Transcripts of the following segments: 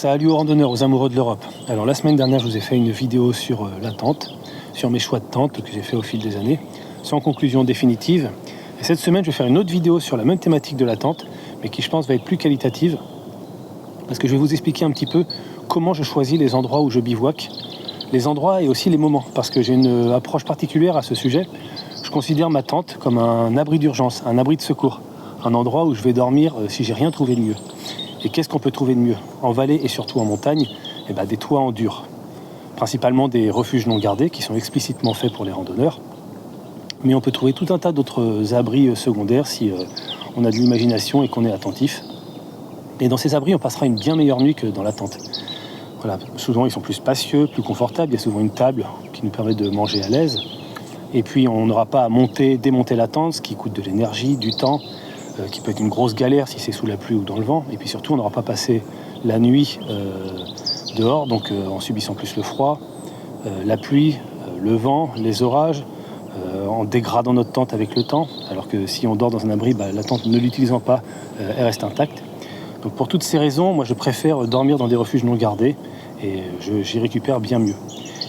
Salut aux randonneurs, aux amoureux de l'Europe. Alors la semaine dernière, je vous ai fait une vidéo sur la tente, sur mes choix de tente que j'ai fait au fil des années, sans conclusion définitive. Et cette semaine, je vais faire une autre vidéo sur la même thématique de la tente, mais qui je pense va être plus qualitative, parce que je vais vous expliquer un petit peu comment je choisis les endroits où je bivouaque, les endroits et aussi les moments, parce que j'ai une approche particulière à ce sujet. Je considère ma tente comme un abri d'urgence, un abri de secours, un endroit où je vais dormir si j'ai rien trouvé de mieux. Et qu'est-ce qu'on peut trouver de mieux? En vallée et surtout en montagne, des toits en dur. Principalement des refuges non gardés qui sont explicitement faits pour les randonneurs. Mais on peut trouver tout un tas d'autres abris secondaires si on a de l'imagination et qu'on est attentif. Et dans ces abris, on passera une bien meilleure nuit que dans la tente. Voilà, souvent ils sont plus spacieux, plus confortables. Il y a souvent une table qui nous permet de manger à l'aise. Et puis on n'aura pas à monter, démonter la tente, ce qui coûte de l'énergie, du temps, qui peut être une grosse galère si c'est sous la pluie ou dans le vent. Et puis surtout, on n'aura pas passé la nuit dehors, donc en subissant plus le froid, la pluie, le vent, les orages, en dégradant notre tente avec le temps. Alors que si on dort dans un abri, la tente, ne l'utilisant pas, elle reste intacte. Donc pour toutes ces raisons, moi je préfère dormir dans des refuges non gardés et j'y récupère bien mieux.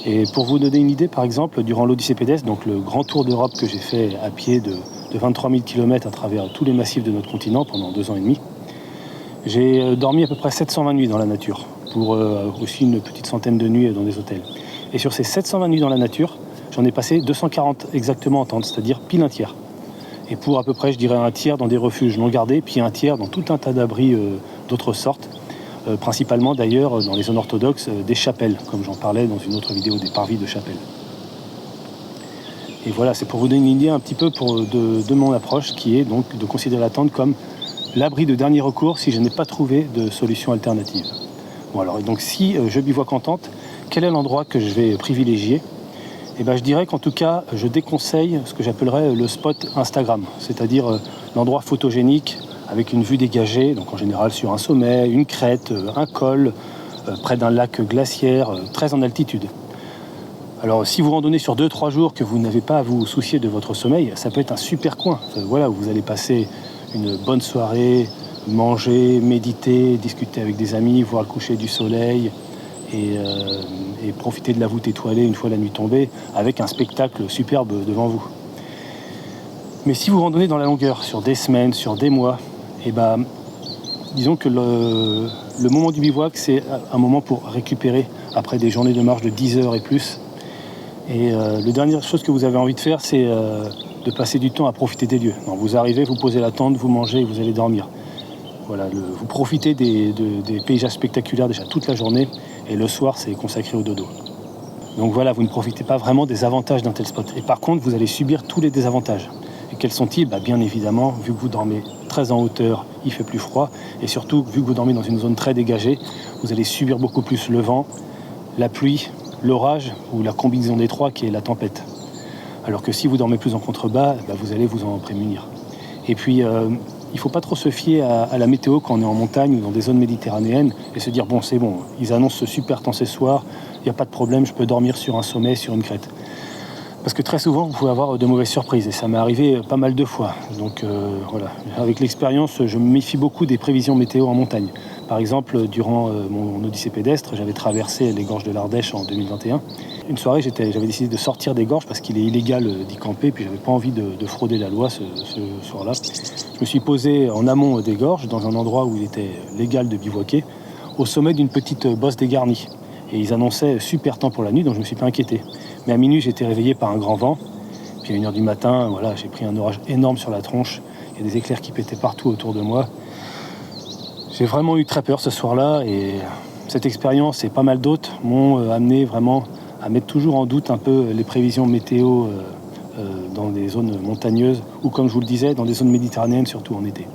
Et pour vous donner une idée, par exemple, durant l'Odyssée pédestre, donc le grand tour d'Europe que j'ai fait à pied de 23 000 km à travers tous les massifs de notre continent pendant 2 ans et demi, j'ai dormi à peu près 720 nuits dans la nature, pour aussi une petite centaine de nuits dans des hôtels. Et sur ces 720 nuits dans la nature, j'en ai passé 240 exactement en tente, c'est-à-dire pile un tiers. Et pour à peu près, je dirais, un tiers dans des refuges non gardés, puis un tiers dans tout un tas d'abris d'autres sortes, principalement d'ailleurs dans les zones orthodoxes des chapelles, comme j'en parlais dans une autre vidéo, des parvis de chapelles. Et voilà, c'est pour vous donner une idée un petit peu de mon approche, qui est donc de considérer la tente comme l'abri de dernier recours si je n'ai pas trouvé de solution alternative. Bon alors, et donc si je bivouaque en tente, quel est l'endroit que je vais privilégier? Je dirais qu'en tout cas, je déconseille ce que j'appellerais le spot Instagram, c'est-à-dire l'endroit photogénique avec une vue dégagée, donc en général sur un sommet, une crête, un col, près d'un lac glaciaire, très en altitude. Alors si vous randonnez sur 2-3 jours que vous n'avez pas à vous soucier de votre sommeil, ça peut être un super coin. Voilà, où vous allez passer une bonne soirée, manger, méditer, discuter avec des amis, voir le coucher du soleil et profiter de la voûte étoilée une fois la nuit tombée, avec un spectacle superbe devant vous. Mais si vous randonnez dans la longueur, sur des semaines, sur des mois, disons que le moment du bivouac, c'est un moment pour récupérer après des journées de marche de 10 heures et plus. Et la dernière chose que vous avez envie de faire, c'est de passer du temps à profiter des lieux. Donc, vous arrivez, vous posez la tente, vous mangez et vous allez dormir. Voilà, vous profitez des paysages spectaculaires déjà toute la journée, et le soir, c'est consacré au dodo. Donc voilà, vous ne profitez pas vraiment des avantages d'un tel spot. Et par contre, vous allez subir tous les désavantages. Et quels sont-ils? Bien évidemment, vu que vous dormez très en hauteur, il fait plus froid. Et surtout, vu que vous dormez dans une zone très dégagée, vous allez subir beaucoup plus le vent, la pluie, l'orage ou la combinaison des trois qui est la tempête. Alors que si vous dormez plus en contrebas, vous allez vous en prémunir. Et puis, il ne faut pas trop se fier à la météo quand on est en montagne ou dans des zones méditerranéennes et se dire, bon, c'est bon, ils annoncent ce super temps ce soir, il n'y a pas de problème, je peux dormir sur un sommet, sur une crête. Parce que très souvent, vous pouvez avoir de mauvaises surprises, et ça m'est arrivé pas mal de fois. Donc voilà, avec l'expérience, je me méfie beaucoup des prévisions météo en montagne. Par exemple, durant mon Odyssée pédestre, j'avais traversé les gorges de l'Ardèche en 2021. Une soirée, j'avais décidé de sortir des gorges parce qu'il est illégal d'y camper, puis j'avais pas envie de frauder la loi ce soir-là. Je me suis posé en amont des gorges, dans un endroit où il était légal de bivouaquer, au sommet d'une petite bosse dégarnie. Et ils annonçaient super temps pour la nuit, donc je ne me suis pas inquiété. Mais à minuit, j'ai été réveillé par un grand vent. Puis à 1h du matin, voilà, j'ai pris un orage énorme sur la tronche. Il y a des éclairs qui pétaient partout autour de moi. J'ai vraiment eu très peur ce soir-là. Et cette expérience et pas mal d'autres m'ont amené vraiment à mettre toujours en doute un peu les prévisions météo dans des zones montagneuses. Ou comme je vous le disais, dans des zones méditerranéennes, surtout en été.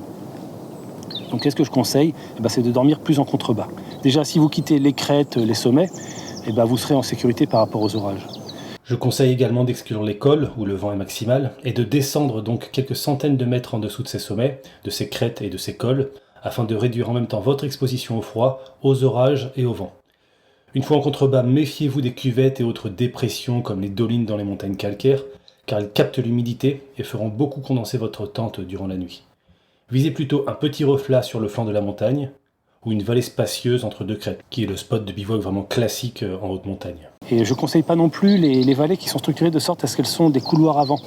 Donc qu'est-ce que je conseille? C'est de dormir plus en contrebas. Déjà, si vous quittez les crêtes, les sommets, vous serez en sécurité par rapport aux orages. Je conseille également d'exclure les cols, où le vent est maximal, et de descendre donc quelques centaines de mètres en dessous de ces sommets, de ces crêtes et de ces cols, afin de réduire en même temps votre exposition au froid, aux orages et au vent. Une fois en contrebas, méfiez-vous des cuvettes et autres dépressions comme les dolines dans les montagnes calcaires, car elles captent l'humidité et feront beaucoup condenser votre tente durant la nuit. Visez plutôt un petit reflat sur le flanc de la montagne, ou une vallée spacieuse entre deux crêtes, qui est le spot de bivouac vraiment classique en haute montagne. Et je ne conseille pas non plus les vallées qui sont structurées de sorte à ce qu'elles sont des couloirs avant.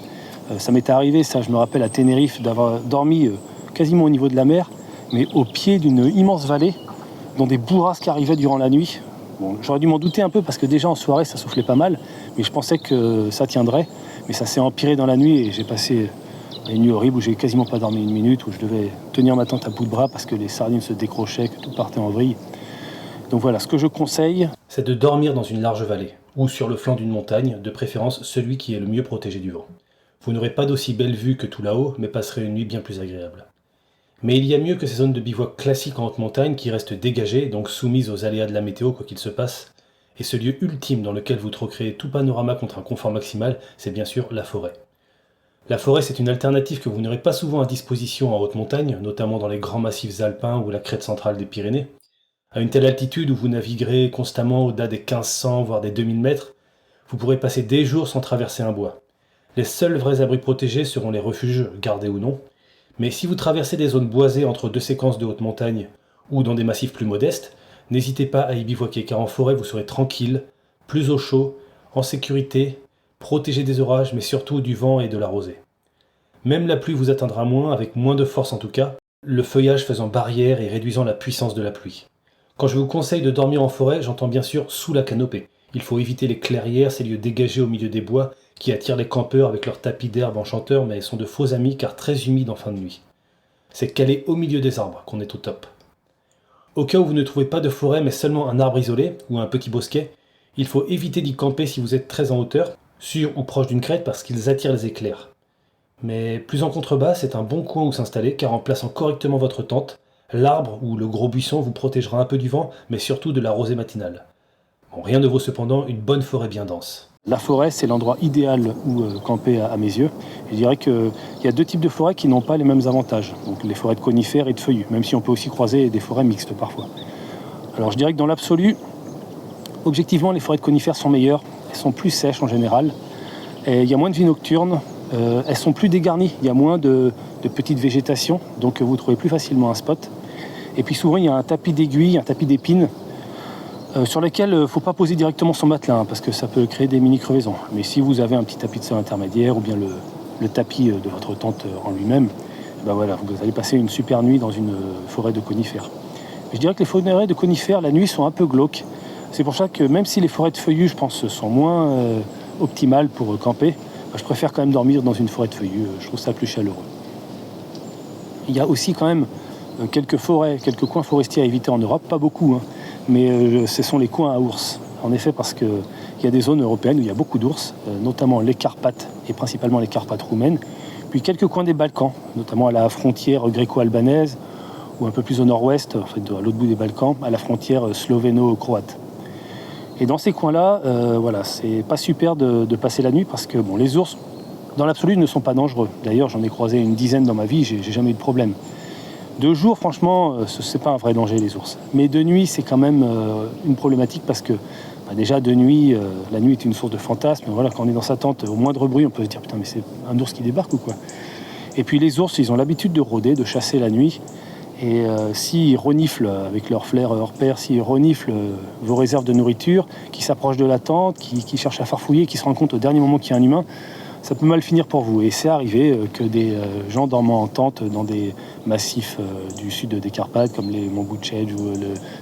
Ça m'était arrivé, ça je me rappelle à Tenerife, d'avoir dormi quasiment au niveau de la mer, mais au pied d'une immense vallée, dans des bourrasques qui arrivaient durant la nuit. Bon, j'aurais dû m'en douter un peu parce que déjà en soirée ça soufflait pas mal, mais je pensais que ça tiendrait. Mais ça s'est empiré dans la nuit et j'ai passé une nuit horrible où j'ai quasiment pas dormi une minute, où je devais tenir ma tente à bout de bras parce que les sardines se décrochaient, que tout partait en vrille. Donc voilà, ce que je conseille, c'est de dormir dans une large vallée, ou sur le flanc d'une montagne, de préférence celui qui est le mieux protégé du vent. Vous n'aurez pas d'aussi belle vue que tout là-haut, mais passerez une nuit bien plus agréable. Mais il y a mieux que ces zones de bivouac classiques en haute montagne qui restent dégagées, donc soumises aux aléas de la météo quoi qu'il se passe. Et ce lieu ultime dans lequel vous troquerez tout panorama contre un confort maximal, c'est bien sûr la forêt. La forêt, c'est une alternative que vous n'aurez pas souvent à disposition en haute montagne, notamment dans les grands massifs alpins ou la crête centrale des Pyrénées. À une telle altitude où vous naviguerez constamment au-delà des 1500 voire des 2000 mètres, vous pourrez passer des jours sans traverser un bois. Les seuls vrais abris protégés seront les refuges, gardés ou non. Mais si vous traversez des zones boisées entre deux séquences de haute montagne ou dans des massifs plus modestes, n'hésitez pas à y bivouaquer car en forêt vous serez tranquille, plus au chaud, en sécurité, protégé des orages mais surtout du vent et de la rosée. Même la pluie vous atteindra moins, avec moins de force en tout cas, le feuillage faisant barrière et réduisant la puissance de la pluie. Quand je vous conseille de dormir en forêt, j'entends bien sûr sous la canopée. Il faut éviter les clairières, ces lieux dégagés au milieu des bois qui attirent les campeurs avec leurs tapis d'herbe enchanteurs mais sont de faux amis car très humides en fin de nuit. C'est calé au milieu des arbres qu'on est au top. Au cas où vous ne trouvez pas de forêt mais seulement un arbre isolé ou un petit bosquet, il faut éviter d'y camper si vous êtes très en hauteur, sur ou proche d'une crête parce qu'ils attirent les éclairs. Mais plus en contrebas, c'est un bon coin où s'installer car en plaçant correctement votre tente, l'arbre ou le gros buisson vous protégera un peu du vent mais surtout de la rosée matinale. Bon, rien ne vaut cependant une bonne forêt bien dense. La forêt, c'est l'endroit idéal où camper à mes yeux. Je dirais qu'il y a deux types de forêts qui n'ont pas les mêmes avantages. Donc les forêts de conifères et de feuillus, même si on peut aussi croiser des forêts mixtes parfois. Alors je dirais que dans l'absolu, objectivement, les forêts de conifères sont meilleures. Elles sont plus sèches en général. Et il y a moins de vie nocturne. Elles sont plus dégarnies. Il y a moins de petites végétations. Donc vous trouvez plus facilement un spot. Et puis souvent, il y a un tapis d'aiguilles, un tapis d'épines, sur lesquels il ne faut pas poser directement son matelas, parce que ça peut créer des mini-crevaisons. Mais si vous avez un petit tapis de sol intermédiaire ou bien le tapis de votre tente en lui-même, ben voilà, vous allez passer une super nuit dans une forêt de conifères. Je dirais que les forêts de conifères, la nuit, sont un peu glauques. C'est pour ça que même si les forêts de feuillus, je pense, sont moins optimales pour camper, je préfère quand même dormir dans une forêt de feuillus. Je trouve ça plus chaleureux. Il y a aussi quand même quelques forêts, quelques coins forestiers à éviter en Europe, pas beaucoup, hein. Mais ce sont les coins à ours. En effet, parce qu'il y a des zones européennes où il y a beaucoup d'ours, notamment les Carpates et principalement les Carpates roumaines, puis quelques coins des Balkans, notamment à la frontière gréco-albanaise ou un peu plus au nord-ouest, en fait, à l'autre bout des Balkans, à la frontière slovéno-croate. Et dans ces coins-là, voilà, c'est pas super de passer la nuit parce que bon, les ours, dans l'absolu, ne sont pas dangereux. D'ailleurs, j'en ai croisé une dizaine dans ma vie, j'ai jamais eu de problème. De jour, franchement, c'est pas un vrai danger, les ours. Mais de nuit, c'est quand même une problématique parce que déjà, de nuit, la nuit est une source de fantasmes. Voilà, quand on est dans sa tente, au moindre bruit, on peut se dire « Putain, mais c'est un ours qui débarque ou quoi ?» Et puis les ours, ils ont l'habitude de rôder, de chasser la nuit. Et s'ils reniflent avec leur flair hors pair, s'ils reniflent vos réserves de nourriture, qui s'approchent de la tente, qui cherchent à farfouiller, qui se rendent compte au dernier moment qu'il y a un humain, ça peut mal finir pour vous. Et c'est arrivé que des gens dormant en tente dans des massifs du sud des Carpates, comme les monts Bucej ou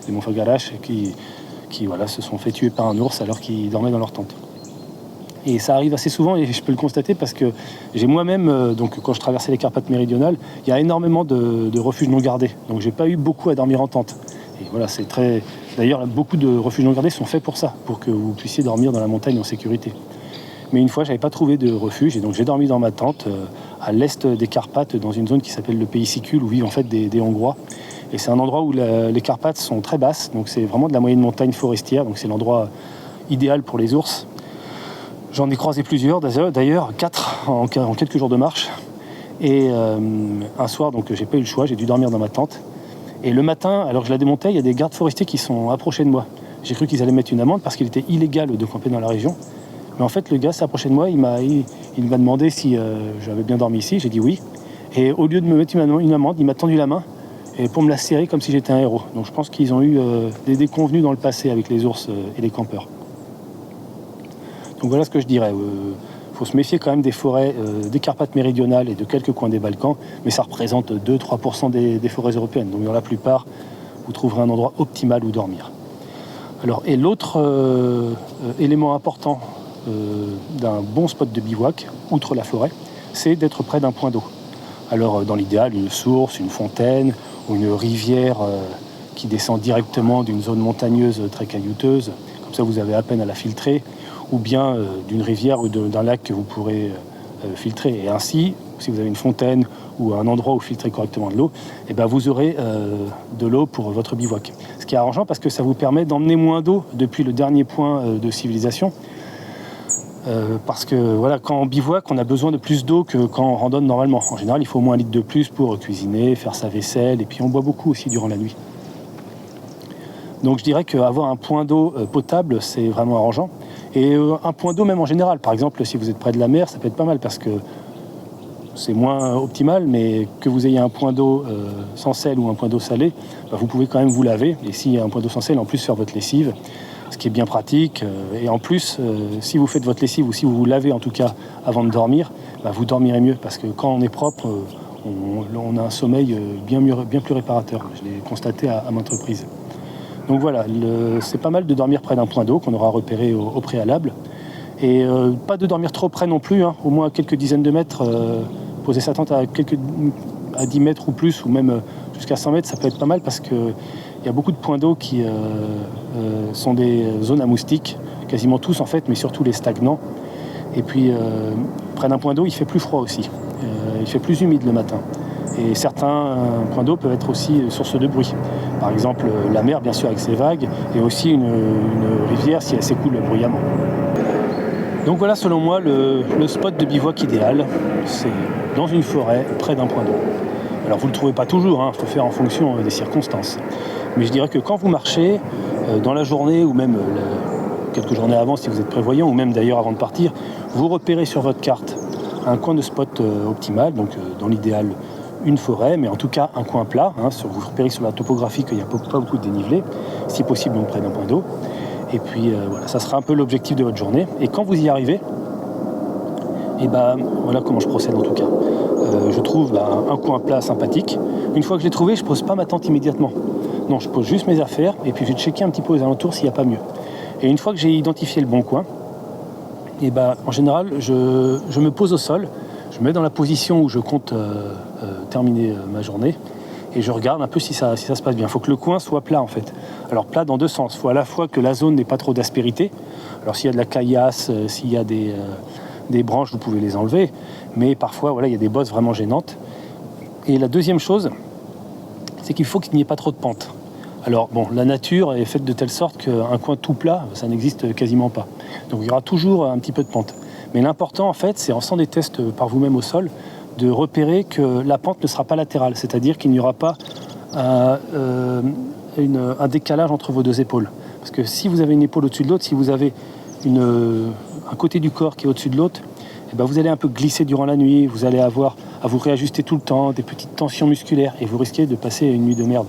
les monts Fogarache, qui voilà, se sont fait tuer par un ours alors qu'ils dormaient dans leur tente. Et ça arrive assez souvent, et je peux le constater parce que j'ai moi-même, donc quand je traversais les Carpates méridionales, il y a énormément de refuges non gardés. Donc j'ai pas eu beaucoup à dormir en tente. Et voilà, c'est très... D'ailleurs, beaucoup de refuges non gardés sont faits pour ça, pour que vous puissiez dormir dans la montagne en sécurité. Mais une fois, j'avais pas trouvé de refuge et donc j'ai dormi dans ma tente à l'est des Carpates, dans une zone qui s'appelle le Pays Sicule, où vivent en fait des Hongrois. Et c'est un endroit où les Carpates sont très basses, donc c'est vraiment de la moyenne montagne forestière, donc c'est l'endroit idéal pour les ours. J'en ai croisé plusieurs, d'ailleurs 4 en quelques jours de marche. Et un soir, donc j'ai pas eu le choix, j'ai dû dormir dans ma tente. Et le matin, alors que je la démontais, il y a des gardes forestiers qui sont approchés de moi. J'ai cru qu'ils allaient mettre une amende parce qu'il était illégal de camper dans la région. Mais en fait, le gars s'est approché de moi, il m'a demandé si j'avais bien dormi ici. J'ai dit oui. Et au lieu de me mettre une amende, il m'a tendu la main. et pour me la serrer comme si j'étais un héros. Donc je pense qu'ils ont eu des déconvenues dans le passé avec les ours et les campeurs. Donc voilà ce que je dirais. Il faut se méfier quand même des forêts des Carpates méridionales et de quelques coins des Balkans, mais ça représente 2-3% des forêts européennes. Donc dans la plupart, vous trouverez un endroit optimal où dormir. Alors, et l'autre élément important d'un bon spot de bivouac, outre la forêt, c'est d'être près d'un point d'eau. Alors dans l'idéal, une source, une fontaine ou une rivière qui descend directement d'une zone montagneuse très caillouteuse, comme ça vous avez à peine à la filtrer, ou bien d'une rivière ou d'un lac que vous pourrez filtrer. Et ainsi, si vous avez une fontaine ou un endroit où filtrer correctement de l'eau, eh ben vous aurez de l'eau pour votre bivouac. Ce qui est arrangeant parce que ça vous permet d'emmener moins d'eau depuis le dernier point de civilisation. Parce que voilà, quand on bivouac, on a besoin de plus d'eau que quand on randonne normalement. En général, il faut au moins 1 litre de plus pour cuisiner, faire sa vaisselle, et puis on boit beaucoup aussi durant la nuit. Donc je dirais qu'avoir un point d'eau potable, c'est vraiment arrangeant. Et un point d'eau même en général, par exemple, si vous êtes près de la mer, ça peut être pas mal parce que c'est moins optimal, mais que vous ayez un point d'eau sans sel ou un point d'eau salé, bah, vous pouvez quand même vous laver. Et s'il y a un point d'eau sans sel, en plus faire votre lessive, ce qui est bien pratique. Et en plus, si vous faites votre lessive ou si vous vous lavez en tout cas avant de dormir, bah, vous dormirez mieux parce que quand on est propre, on a un sommeil bien plus réparateur. Je l'ai constaté à maintes reprises. Donc voilà, c'est pas mal de dormir près d'un point d'eau qu'on aura repéré au préalable. Et pas de dormir trop près non plus, hein, au moins à quelques dizaines de mètres. Poser sa tente à 10 mètres ou plus, ou même jusqu'à 100 mètres, ça peut être pas mal parce qu'il y a beaucoup de points d'eau qui sont des zones à moustiques, quasiment tous en fait, mais surtout les stagnants. Et puis près d'un point d'eau, il fait plus froid aussi, il fait plus humide le matin. Et certains points d'eau peuvent être aussi source de bruit. Par exemple, la mer, bien sûr, avec ses vagues, et aussi une rivière si elle s'écoule bruyamment. Donc voilà, selon moi, le spot de bivouac idéal, c'est dans une forêt, près d'un point d'eau. Alors vous ne le trouvez pas toujours, il faut faire en fonction des circonstances. Mais je dirais que quand vous marchez, dans la journée, ou même quelques journées avant si vous êtes prévoyant, ou même d'ailleurs avant de partir, vous repérez sur votre carte un coin de spot optimal, donc dans l'idéal, une forêt, mais en tout cas un coin plat. Vous repérez sur la topographie qu'il n'y a pas beaucoup de dénivelé, si possible donc près d'un point d'eau. Et puis voilà, ça sera un peu l'objectif de votre journée. Et quand vous y arrivez, et voilà comment je procède en tout cas. Je trouve un coin plat sympathique. Une fois que je l'ai trouvé, je ne pose pas ma tente immédiatement. Non, je pose juste mes affaires et puis je vais checker un petit peu aux alentours s'il n'y a pas mieux. Et une fois que j'ai identifié le bon coin, et en général, je me pose au sol. Je me mets dans la position où je compte terminer ma journée et je regarde un peu si ça se passe bien. Il faut que le coin soit plat en fait. Alors plat dans deux sens. Il faut à la fois que la zone n'ait pas trop d'aspérité. Alors s'il y a de la caillasse, s'il y a des branches, vous pouvez les enlever. Mais parfois, voilà, il y a des bosses vraiment gênantes. Et la deuxième chose, c'est qu'il faut qu'il n'y ait pas trop de pente. Alors bon, la nature est faite de telle sorte qu'un coin tout plat, ça n'existe quasiment pas. Donc il y aura toujours un petit peu de pente. Mais l'important en fait, c'est en faisant des tests par vous-même au sol, de repérer que la pente ne sera pas latérale, c'est-à-dire qu'il n'y aura pas un décalage entre vos deux épaules. Parce que si vous avez une épaule au-dessus de l'autre, si vous avez un côté du corps qui est au-dessus de l'autre, vous allez un peu glisser durant la nuit, vous allez avoir à vous réajuster tout le temps, des petites tensions musculaires, et vous risquez de passer une nuit de merde.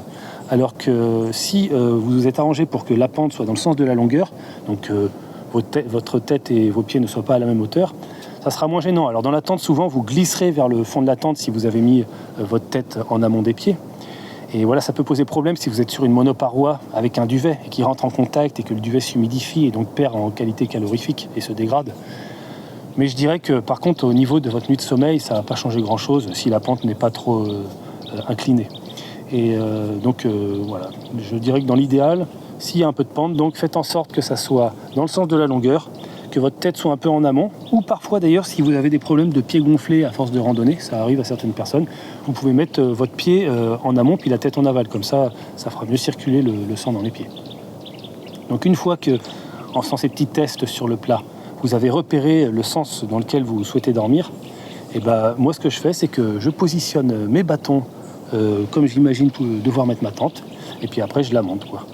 Alors que si vous vous êtes arrangé pour que la pente soit dans le sens de la longueur, donc votre tête et vos pieds ne soient pas à la même hauteur, ça sera moins gênant. Alors dans la tente, souvent, vous glisserez vers le fond de la tente si vous avez mis votre tête en amont des pieds. Et voilà, ça peut poser problème si vous êtes sur une monoparoi avec un duvet et qui rentre en contact et que le duvet s'humidifie et donc perd en qualité calorifique et se dégrade. Mais je dirais que par contre, au niveau de votre nuit de sommeil, ça ne va pas changer grand-chose si la pente n'est pas trop inclinée. Et voilà, je dirais que dans l'idéal, s'il y a un peu de pente, donc faites en sorte que ça soit dans le sens de la longueur, que votre tête soit un peu en amont, ou parfois d'ailleurs si vous avez des problèmes de pieds gonflés à force de randonnée, ça arrive à certaines personnes, vous pouvez mettre votre pied en amont puis la tête en aval, comme ça fera mieux circuler le sang dans les pieds. Donc une fois que, en faisant ces petits tests sur le plat, vous avez repéré le sens dans lequel vous souhaitez dormir, et moi ce que je fais c'est que je positionne mes bâtons comme j'imagine devoir mettre ma tente, et puis après je la monte quoi.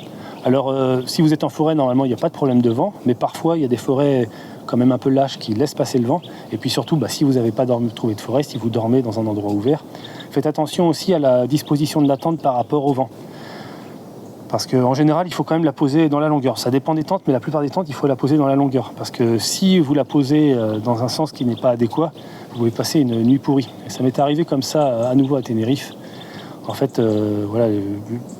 Alors, si vous êtes en forêt, normalement, il n'y a pas de problème de vent, mais parfois, il y a des forêts quand même un peu lâches qui laissent passer le vent. Et puis surtout, si vous n'avez pas trouvé de forêt, si vous dormez dans un endroit ouvert, Faites attention aussi à la disposition de la tente par rapport au vent. Parce qu'en général, il faut quand même la poser dans la longueur. Ça dépend des tentes, mais la plupart des tentes, il faut la poser dans la longueur. Parce que si vous la posez dans un sens qui n'est pas adéquat, vous pouvez passer une nuit pourrie. Et ça m'est arrivé comme ça à nouveau à Tenerife. En fait,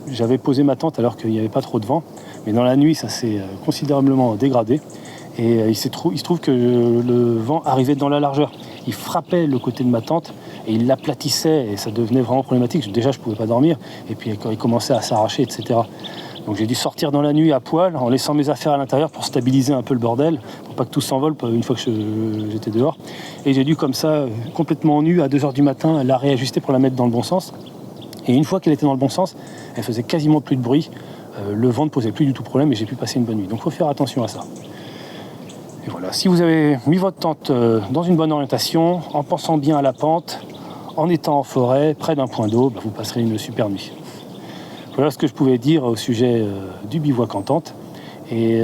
j'avais posé ma tente alors qu'il n'y avait pas trop de vent. Mais dans la nuit, ça s'est considérablement dégradé. Et il se trouve que le vent arrivait dans la largeur. Il frappait le côté de ma tente et il l'aplatissait et ça devenait vraiment problématique. Déjà, je ne pouvais pas dormir et puis quand il commençait à s'arracher, etc. Donc j'ai dû sortir dans la nuit à poil en laissant mes affaires à l'intérieur pour stabiliser un peu le bordel, pour pas que tout s'envole une fois que j'étais dehors. Et j'ai dû comme ça, complètement nu, à 2h du matin, la réajuster pour la mettre dans le bon sens. Et une fois qu'elle était dans le bon sens, elle faisait quasiment plus de bruit. Le vent ne posait plus du tout problème et j'ai pu passer une bonne nuit. Donc il faut faire attention à ça. Et voilà, si vous avez mis votre tente dans une bonne orientation, en pensant bien à la pente, en étant en forêt, près d'un point d'eau, vous passerez une super nuit. Voilà ce que je pouvais dire au sujet du bivouac en tente. Et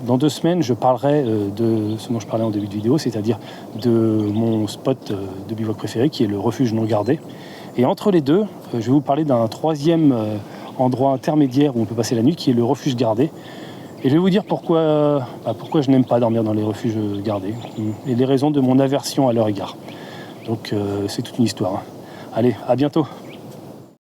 dans 2 semaines, je parlerai de ce dont je parlais en début de vidéo, c'est-à-dire de mon spot de bivouac préféré, qui est le refuge non gardé. Et entre les deux, je vais vous parler d'un 3e endroit intermédiaire où on peut passer la nuit, qui est le refuge gardé. Et je vais vous dire pourquoi je n'aime pas dormir dans les refuges gardés et les raisons de mon aversion à leur égard. Donc c'est toute une histoire. Allez, à bientôt.